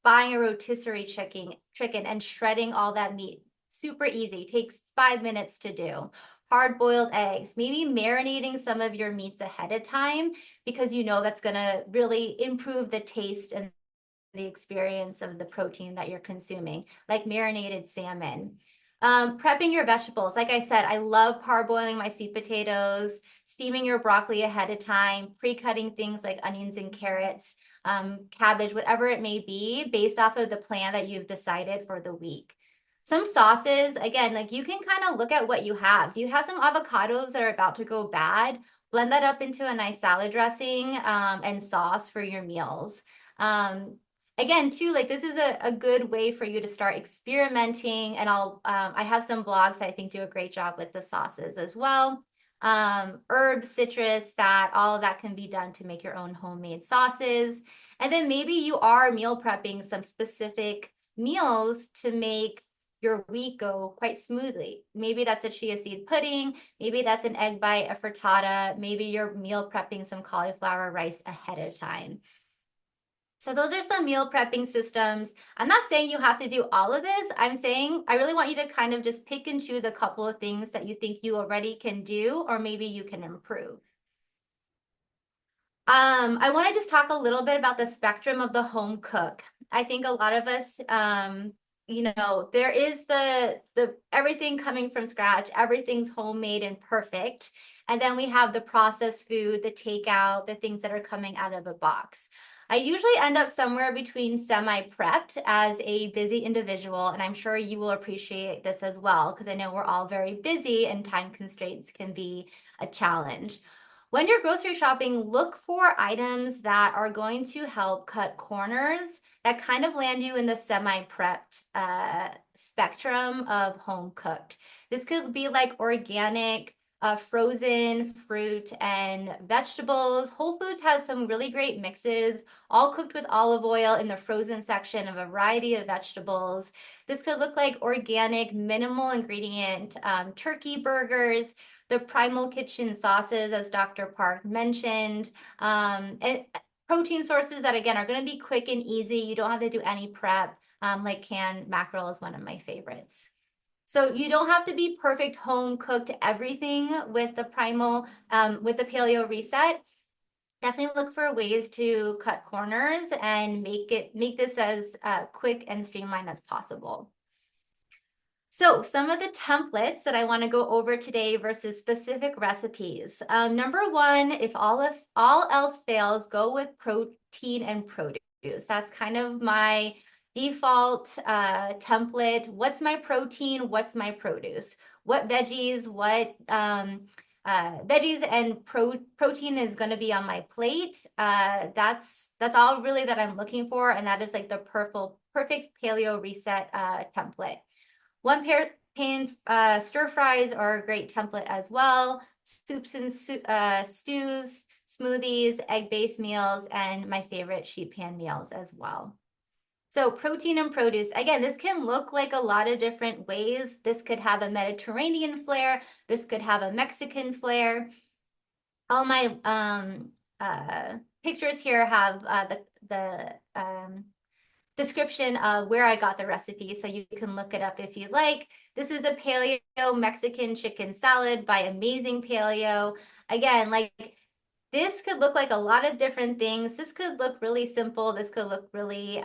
buying a rotisserie chicken and shredding all that meat. Super easy, takes 5 minutes to do. Hard-boiled eggs, maybe marinating some of your meats ahead of time because you know that's gonna really improve the taste and the experience of the protein that you're consuming, like marinated salmon. Prepping your vegetables. Like I said, I love parboiling my sweet potatoes, steaming your broccoli ahead of time, pre-cutting things like onions and carrots, cabbage, whatever it may be, based off of the plan that you've decided for the week. Some sauces, again, like you can kind of look at what you have. Do you have some avocados that are about to go bad? Blend that up into a nice salad dressing and sauce for your meals. Again, too, like this is a good way for you to start experimenting. And I have some blogs I think do a great job with the sauces as well. Herbs, citrus, fat, all of that can be done to make your own homemade sauces. And then maybe you are meal prepping some specific meals to make your week go quite smoothly. Maybe that's a chia seed pudding. Maybe that's an egg bite, a frittata. Maybe you're meal prepping some cauliflower rice ahead of time. So those are some meal prepping systems. I'm not saying you have to do all of this. I'm saying I really want you to kind of just pick and choose a couple of things that you think you already can do, or maybe you can improve. I want to just talk a little bit about the spectrum of the home cook. I think a lot of us, there is the everything coming from scratch, everything's homemade and perfect. And then we have the processed food, the takeout, the things that are coming out of a box. I usually end up somewhere between semi-prepped as a busy individual, and I'm sure you will appreciate this as well, because I know we're all very busy and time constraints can be a challenge. When you're grocery shopping, look for items that are going to help cut corners that kind of land you in the semi-prepped spectrum of home cooked. This could be like organic, frozen fruit and vegetables. Whole Foods has some really great mixes, all cooked with olive oil in the frozen section of a variety of vegetables. This could look like organic, minimal ingredient turkey burgers, the Primal Kitchen sauces, as Dr. Park mentioned, and protein sources that, again, are going to be quick and easy. You don't have to do any prep, like canned mackerel is one of my favorites. So you don't have to be perfect home cooked everything with the with the Paleo Reset. Definitely look for ways to cut corners and make this as quick and streamlined as possible. So some of the templates that I want to go over today versus specific recipes. Number one, if all else fails, go with protein and produce. That's kind of my default template. What's my protein? What's my produce? What veggies? What veggies and protein is going to be on my plate? That's all really that I'm looking for, and that is like the perfect paleo reset template. One pan stir fries are a great template as well. Soups and stews, smoothies, egg-based meals, and my favorite sheet pan meals as well. So protein and produce, again, this can look like a lot of different ways. This could have a Mediterranean flair. This could have a Mexican flair. All my pictures here have the description of where I got the recipe, so you can look it up if you like. This is a Paleo Mexican chicken salad by Amazing Paleo. Again, like this could look like a lot of different things. This could look really simple. This could look really,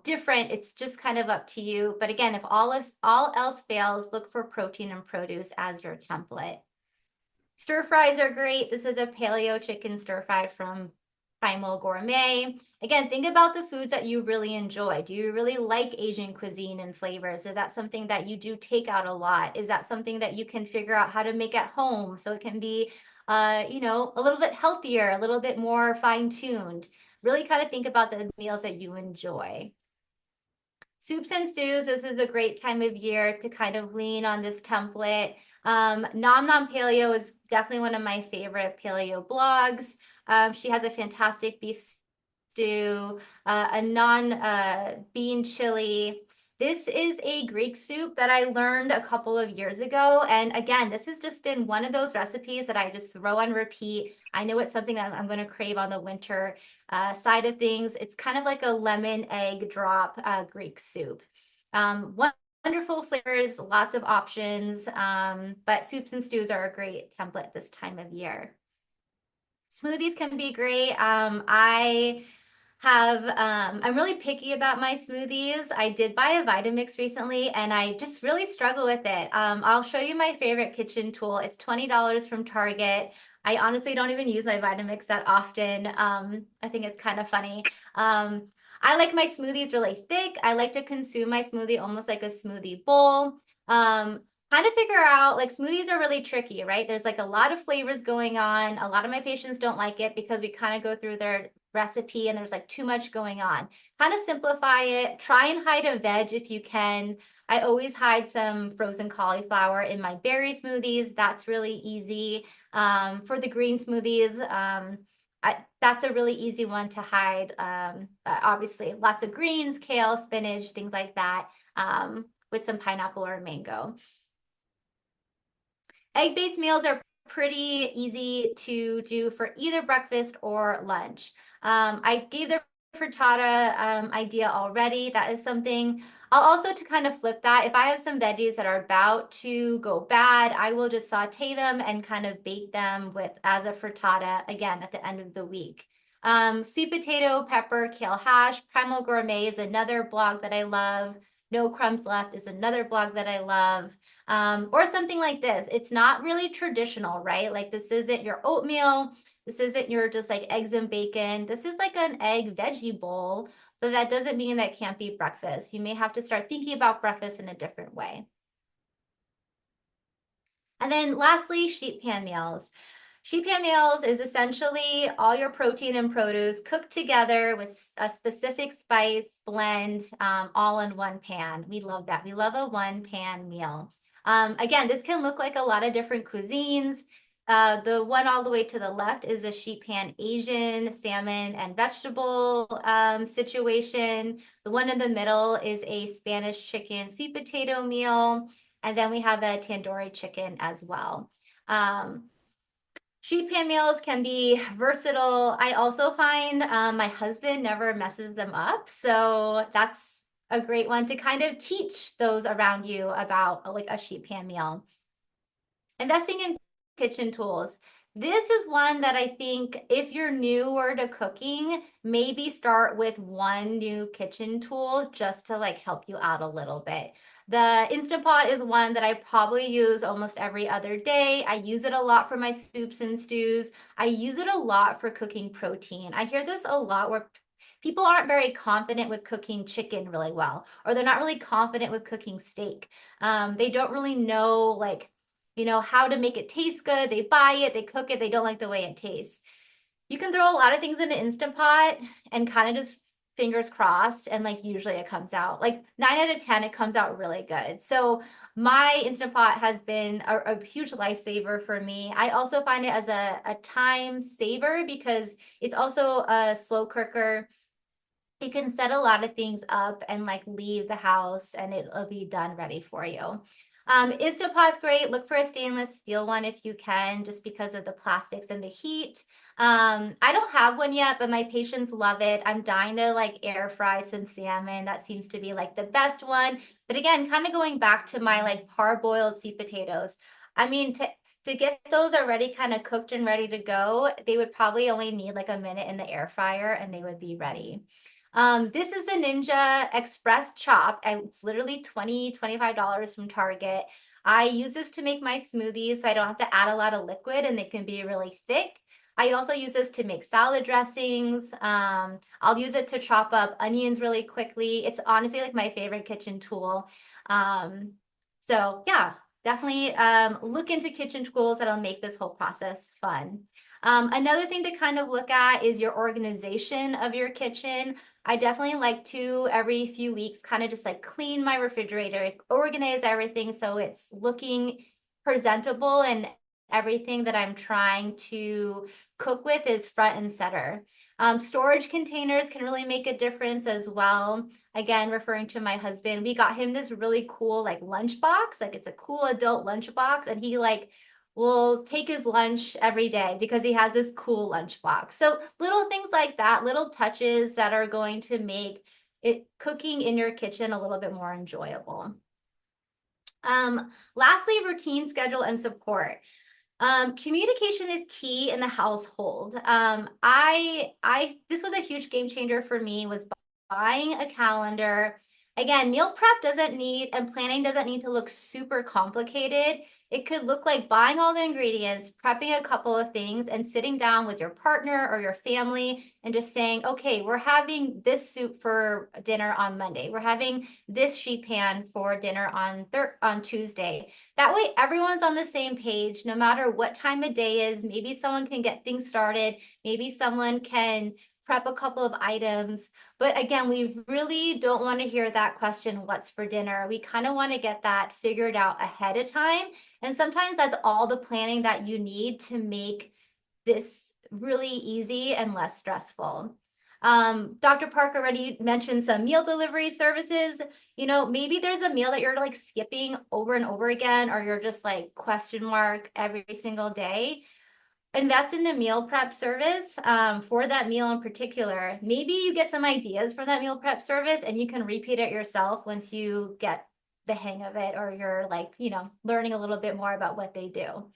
different. It's just kind of up to you. But again, if all else fails, look for protein and produce as your template. Stir fries are great. This is a paleo chicken stir fry from Primal Gourmet. Again, think about the foods that you really enjoy. Do you really like Asian cuisine and flavors? Is that something that you do take out a lot? Is that something that you can figure out how to make at home so it can be, a little bit healthier, a little bit more fine-tuned? Really kind of think about the meals that you enjoy. Soups and stews, this is a great time of year to kind of lean on this template. Nom Nom Paleo is definitely one of my favorite paleo blogs. She has a fantastic beef stew, a non-bean chili. This is a Greek soup that I learned a couple of years ago. And again, this has just been one of those recipes that I just throw on repeat. I know it's something that I'm going to crave on the winter side of things. It's kind of like a lemon egg drop Greek soup. Wonderful flavors, lots of options, but soups and stews are a great template this time of year. Smoothies can be great. I'm really picky about my smoothies. I did buy a Vitamix recently and I just really struggle with it. I'll show you my favorite kitchen tool. It's $20 from Target. I honestly don't even use my Vitamix that often. I think it's kind of funny. I like my smoothies really thick. I like to consume my smoothie almost like a smoothie bowl. Kind of figure out, like, smoothies are really tricky, right? There's like a lot of flavors going on. A lot of my patients don't like it because we kind of go through their recipe and there's like too much going on. Kind of simplify it. Try and hide a veg if you can. I always hide some frozen cauliflower in my berry smoothies. That's really easy. For the green smoothies, that's a really easy one to hide. Obviously, lots of greens, kale, spinach, things like that, with some pineapple or mango. Egg-based meals are pretty easy to do for either breakfast or lunch. I gave the frittata idea already. That is something I'll also, to kind of flip that, if I have some veggies that are about to go bad, I will just saute them and kind of bake them as a frittata again at the end of the week. Sweet potato, pepper, kale hash. Primal Gourmet is another blog that I love. No Crumbs Left is another blog that I love. Or something like this. It's not really traditional, right? Like, this isn't your oatmeal. This isn't your just like eggs and bacon. This is like an egg veggie bowl, but that doesn't mean that can't be breakfast. You may have to start thinking about breakfast in a different way. And then lastly, sheet pan meals. Sheet pan meals is essentially all your protein and produce cooked together with a specific spice blend, all in one pan. We love that. We love a one pan meal. Again, this can look like a lot of different cuisines. The one all the way to the left is a sheet pan Asian salmon and vegetable situation. The one in the middle is a Spanish chicken sweet potato meal. And then we have a tandoori chicken as well. Sheet pan meals can be versatile. I also find my husband never messes them up. So that's a great one to kind of teach those around you about like a sheet pan meal. Investing in kitchen tools. This is one that I think if you're newer to cooking, maybe start with one new kitchen tool just to like help you out a little bit. The Instant Pot is one that I probably use almost every other day. I use it a lot for my soups and stews. I use it a lot for cooking protein. I hear this a lot where People aren't very confident with cooking chicken really well, or they're not really confident with cooking steak. They don't really know, like, how to make it taste good. They buy it, they cook it, they don't like the way it tastes. You can throw a lot of things in an Instant Pot and kind of just fingers crossed, and like usually it comes out like 9 out of 10, it comes out really good. So my Instant Pot has been a huge lifesaver for me. I also find it as a time saver because it's also a slow cooker. You can set a lot of things up and like leave the house and it'll be done ready for you. Instant Pot's great. Look for a stainless steel one if you can, just because of the plastics and the heat. I don't have one yet, but my patients love it. I'm dying to like air fry some salmon. That seems to be like the best one. But again, kind of going back to my like parboiled sweet potatoes. I mean, to get those already kind of cooked and ready to go, they would probably only need like a minute in the air fryer and they would be ready. This is the Ninja Express Chop, and it's literally $25 from Target. I use this to make my smoothies so I don't have to add a lot of liquid and they can be really thick. I also use this to make salad dressings. I'll use it to chop up onions really quickly. It's honestly like my favorite kitchen tool. Um, so yeah, definitely look into kitchen tools that'll make this whole process fun. Another thing to kind of look at is your organization of your kitchen. I definitely like to every few weeks kind of just like clean my refrigerator, organize everything so it's looking presentable and everything that I'm trying to cook with is front and center. Storage containers can really make a difference as well. Again, referring to my husband, we got him this really cool like lunch box, like it's a cool adult lunch box, and he like will take his lunch every day because he has this cool lunch box. So little things like that, little touches that are going to make it cooking in your kitchen a little bit more enjoyable. Lastly, routine, schedule, and support. Communication is key in the household. This was a huge game changer for me, was buying a calendar. Again, meal prep doesn't need, and planning doesn't need to look super complicated. It could look like buying all the ingredients, prepping a couple of things, and sitting down with your partner or your family and just saying, okay, we're having this soup for dinner on Monday. We're having this sheet pan for dinner on Tuesday. That way, everyone's on the same page, no matter what time of day is. Maybe someone can get things started. Maybe someone can prep a couple of items. But again, we really don't want to hear that question, what's for dinner? We kind of want to get that figured out ahead of time. And sometimes that's all the planning that you need to make this really easy and less stressful. Dr. Park already mentioned some meal delivery services. Maybe there's a meal that you're like skipping over and over again, or you're just like question mark every single day. Invest in a meal prep service for that meal in particular. Maybe you get some ideas from that meal prep service and you can repeat it yourself once you get the hang of it, or you're like, learning a little bit more about what they do.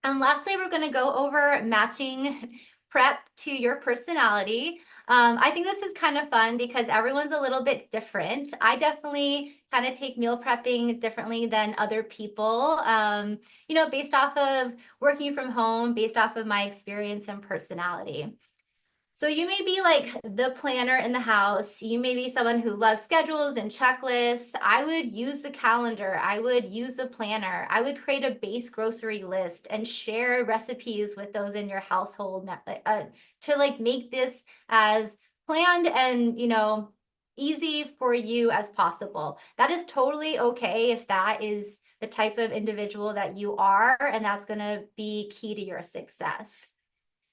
And lastly, we're going to go over matching prep to your personality. I think this is kind of fun because everyone's a little bit different. I definitely kind of take meal prepping differently than other people, based off of working from home, based off of my experience and personality. So you may be like the planner in the house. You may be someone who loves schedules and checklists. I would use the calendar. I would use the planner. I would create a base grocery list and share recipes with those in your household to like make this as planned and, easy for you as possible. That is totally okay if that is the type of individual that you are, and that's going to be key to your success.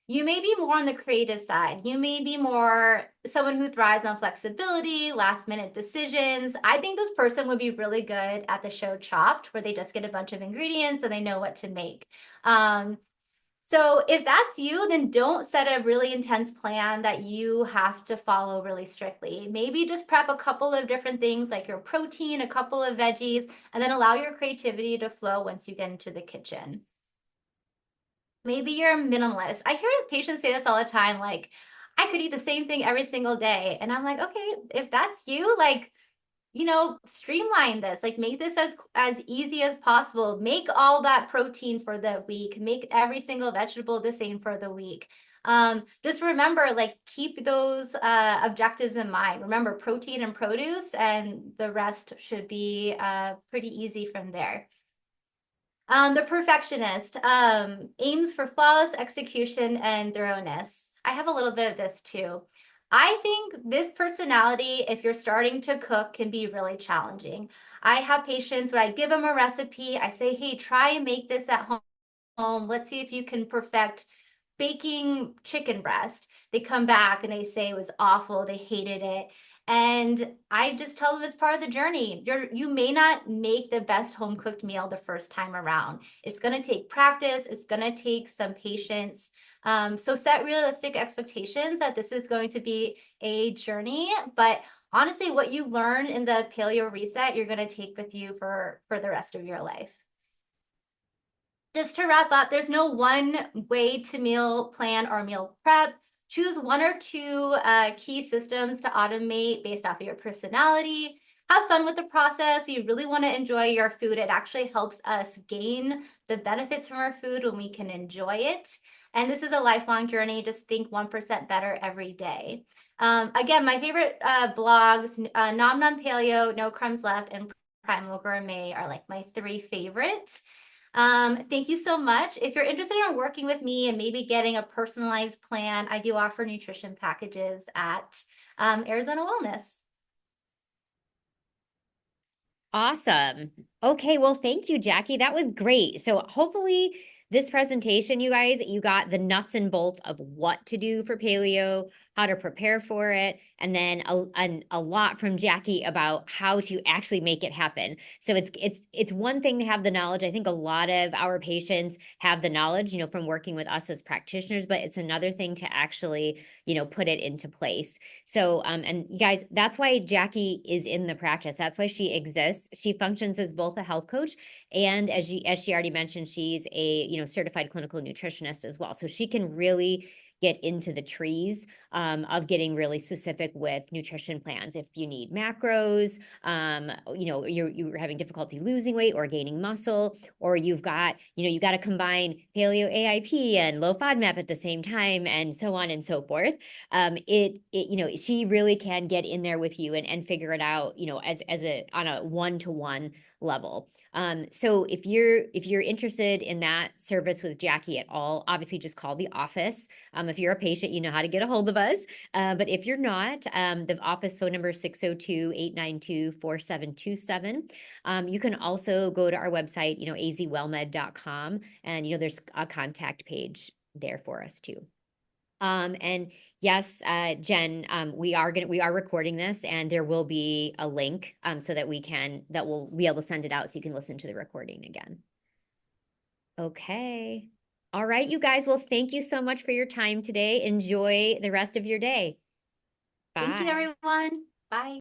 You may be more on the creative side. You may be more someone who thrives on flexibility, last minute decisions. I think this person would be really good at the show Chopped, where they just get a bunch of ingredients and they know what to make. So if that's you, then don't set a really intense plan that you have to follow really strictly. Maybe just prep a couple of different things like your protein, a couple of veggies, and then allow your creativity to flow once you get into the kitchen. Maybe you're a minimalist. I hear patients say this all the time, like, I could eat the same thing every single day. And I'm like, okay, if that's you, like, streamline this, like make this as easy as possible. Make all that protein for the week. Make every single vegetable the same for the week. Just remember, like, keep those objectives in mind. Remember, protein and produce, and the rest should be pretty easy from there. The perfectionist aims for flawless execution and thoroughness. I have a little bit of this too. I think this personality, if you're starting to cook, can be really challenging. I have patients where I give them a recipe, I say, hey, try and make this at home. Let's see if you can perfect baking chicken breast. They come back and they say it was awful, they hated it. And I just tell them it's part of the journey. You may not make the best home cooked meal the first time around. It's going to take practice, it's going to take some patience. So set realistic expectations that this is going to be a journey. But honestly, what you learn in the Paleo Reset, you're going to take with you for the rest of your life. Just to wrap up, there's no one way to meal plan or meal prep. Choose one or two key systems to automate based off of your personality. Have fun with the process. We really want to enjoy your food. It actually helps us gain the benefits from our food when we can enjoy it. And this is a lifelong journey. Just think 1% better every day. Again, my favorite blogs, Nom Nom Paleo, No Crumbs Left, and Primal Gourmet are like my three favorites. Thank you so much. If you're interested in working with me and maybe getting a personalized plan, I do offer nutrition packages at Arizona Wellness. Awesome. Okay, well, thank you, Jackie. That was great. So hopefully this presentation, you guys, you got the nuts and bolts of what to do for paleo, how to prepare for it, and then a lot from Jackie about how to actually make it happen. So it's one thing to have the knowledge. I think a lot of our patients have the knowledge, from working with us as practitioners, but it's another thing to actually, put it into place. So, and you guys, that's why Jackie is in the practice. That's why she exists. She functions as both a health coach and as she already mentioned, she's a, certified clinical nutritionist as well. So she can really get into the trees of getting really specific with nutrition plans. If you need macros, you're having difficulty losing weight or gaining muscle, or you've got, you got to combine paleo AIP and low FODMAP at the same time, and so on and so forth. She really can get in there with you and figure it out, as a on a one-to-one level. So if you're interested in that service with Jackie at all, obviously just call the office. If you're a patient, you know how to get a hold of us. But if you're not, the office phone number is 602-892-4727. You can also go to our website, azwellmed.com, and there's a contact page there for us too. And yes, Jen, we are recording this, and there will be a link so that we'll be able to send it out so you can listen to the recording again. Okay. All right, you guys. Well, thank you so much for your time today. Enjoy the rest of your day. Thank you, Bye. everyone. Bye.